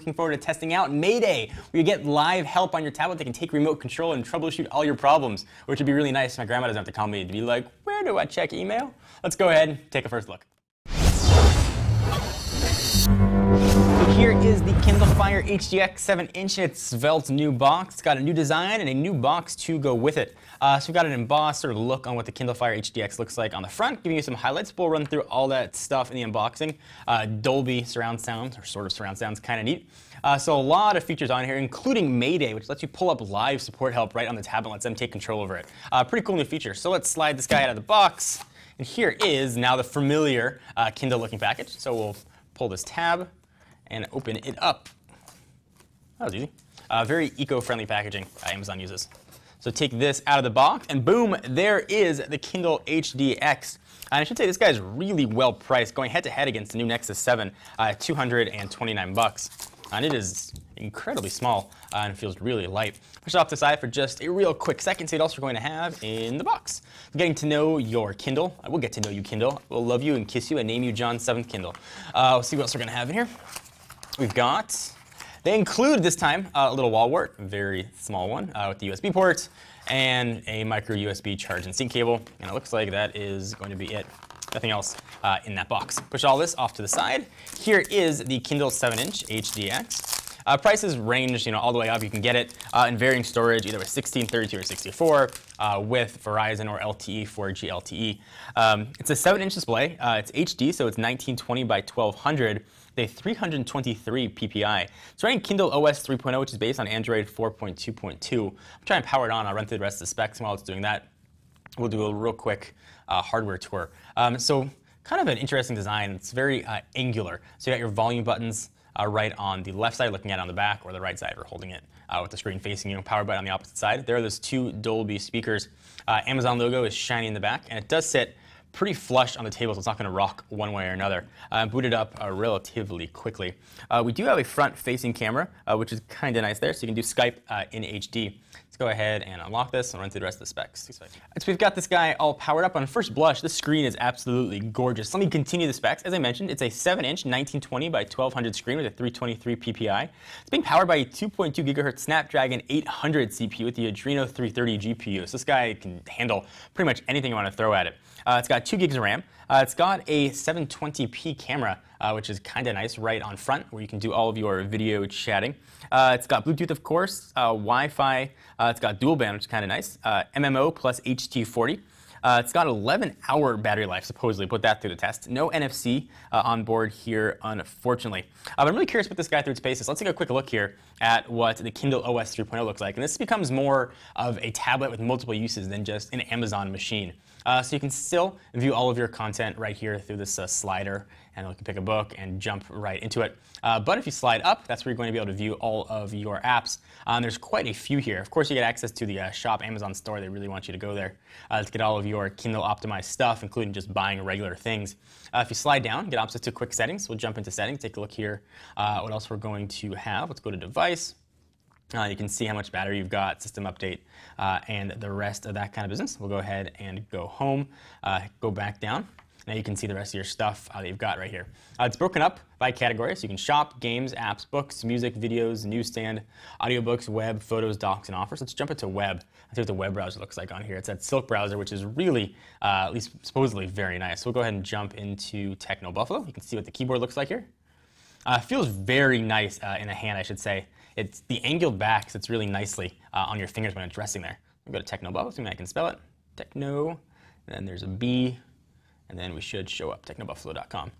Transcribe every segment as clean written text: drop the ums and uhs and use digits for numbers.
Looking forward to testing out Mayday, where you get live help on your tablet that can take remote control and troubleshoot all your problems, which would be really nice. My grandma doesn't have to call me to be like, where do I check email? Let's go ahead and take a first look. So here is the Kindle Fire HDX 7-inch. It's Svelte's new box. It's got a new design and a new box to go with it. So we've got an embossed sort of look on what the Kindle Fire HDX looks like on the front, giving you some highlights. We'll run through all that stuff in the unboxing. Dolby surround sound, or sort of surround sound, is kind of neat. So a lot of features on here, including Mayday, which lets you pull up live support help right on the tablet and lets them take control over it. Pretty cool new feature. So let's slide this guy out of the box. And here is now the familiar Kindle-looking package. So we'll pull this tab and open it up. That was easy. Very eco-friendly packaging Amazon uses. So take this out of the box, and boom, there is the Kindle HDX. And I should say this guy is really well priced, going head-to-head against the new Nexus 7 at $229. And it is incredibly small and feels really light. Push it off the side for just a real quick second. See what else we're going to have in the box. Getting to know your Kindle. I will get to know you, Kindle. We'll love you and kiss you and name you John 7th Kindle. We'll see what else we're going to have in here. We've got, they include this time a little wall wart, a very small one with the USB port and a micro USB charge and sync cable. And it looks like that is going to be it. Nothing else in that box. Push all this off to the side. Here is the Kindle 7-inch HDX. Prices range, all the way up. You can get it in varying storage, either with 16, 32, or 64, with Verizon or LTE, 4G LTE. It's a 7-inch display. It's HD, so it's 1920 by 1200. They 323 PPI. It's running Kindle OS 3.0, which is based on Android 4.2.2. I'm trying to power it on. I'll run through the rest of the specs, and while it's doing that, we'll do a real quick hardware tour. So kind of an interesting design. It's very angular. So you got your volume buttons right on the left side, looking at it on the back, or the right side, or holding it with the screen facing you. Power button on the opposite side. There are those two Dolby speakers. Amazon logo is shiny in the back, and it does sit pretty flush on the table, so it's not going to rock one way or another. Boot it up relatively quickly. We do have a front-facing camera, which is kind of nice there, so you can do Skype in HD. Let's go ahead and unlock this and run through the rest of the specs. So we've got this guy all powered up. On first blush, this screen is absolutely gorgeous. Let me continue the specs. As I mentioned, it's a 7-inch 1920 by 1200 screen with a 323 PPI. It's being powered by a 2.2 gigahertz Snapdragon 800 CPU with the Adreno 330 GPU. So this guy can handle pretty much anything you want to throw at it. It's got 2 gigs of RAM. It's got a 720p camera, which is kind of nice, right on front, where you can do all of your video chatting. It's got Bluetooth, of course, Wi-Fi. It's got dual band, which is kind of nice. MMO plus HT40. It's got 11-hour battery life, supposedly. Put that through the test. No NFC on board here, unfortunately. But I'm really curious what this guy through its paces. Let's take a quick look here at what the Kindle OS 3.0 looks like. And this becomes more of a tablet with multiple uses than just an Amazon machine. So you can still view all of your content right here through this slider, and you can pick a book and jump right into it. But if you slide up, that's where you're going to be able to view all of your apps. There's quite a few here. Of course, you get access to the Shop Amazon store. They really want you to go there to get all of your Kindle optimized stuff, including just buying regular things. If you slide down, get access to quick settings. We'll jump into settings, take a look here. What else we're going to have? Let's go to device. You can see how much battery you've got, system update, and the rest of that kind of business. We'll go ahead and go home, go back down. Now you can see the rest of your stuff that you've got right here. It's broken up by category, so you can shop, games, apps, books, music, videos, newsstand, audiobooks, web, photos, docs, and offers. Let's jump into web. Let's see what the web browser looks like on here. It's that Silk browser, which is really, at least supposedly, very nice. So we'll go ahead and jump into Techno Buffalo. You can see what the keyboard looks like here. Feels very nice in the hand, I should say. It's the angled back sits really nicely on your fingers when it's resting there. We'll go to Techno Buffalo, so I can spell it. Techno, and then there's a B, and then we should show up, technobuffalo.com.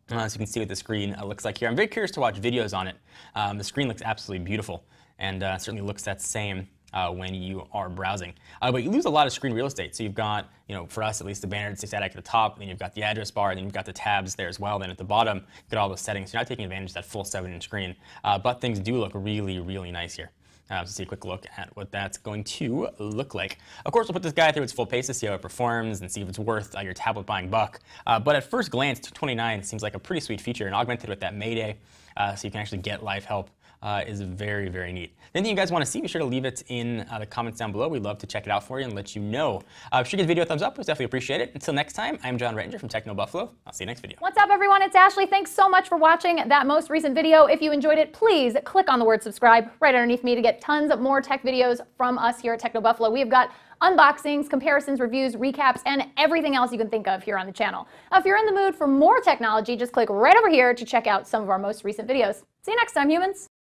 So you can see what the screen looks like here. I'm very curious to watch videos on it. The screen looks absolutely beautiful, and certainly looks that same when you are browsing. But you lose a lot of screen real estate. So you've got, for us at least, the banner static at the top, and then you've got the address bar, and then you've got the tabs there as well. Then at the bottom, you've got all the settings. You're not taking advantage of that full 7-inch screen, but things do look really, really nice here. Let's see a quick look at what that's going to look like. Of course, we'll put this guy through its full paces, see how it performs, and see if it's worth your tablet buying buck. But at first glance, $229 seems like a pretty sweet feature, and augmented with that Mayday so you can actually get live help. Is very, very neat. Anything you guys want to see, be sure to leave it in the comments down below. We'd love to check it out for you and let you know. Be sure to give the video a thumbs up. We definitely appreciate it. Until next time, I'm John Rettinger from Techno Buffalo. I'll see you next video. What's up, everyone? It's Ashley. Thanks so much for watching that most recent video. If you enjoyed it, please click on the word subscribe right underneath me to get tons of more tech videos from us here at Techno Buffalo. We've got unboxings, comparisons, reviews, recaps, and everything else you can think of here on the channel. If you're in the mood for more technology, just click right over here to check out some of our most recent videos. See you next time, humans.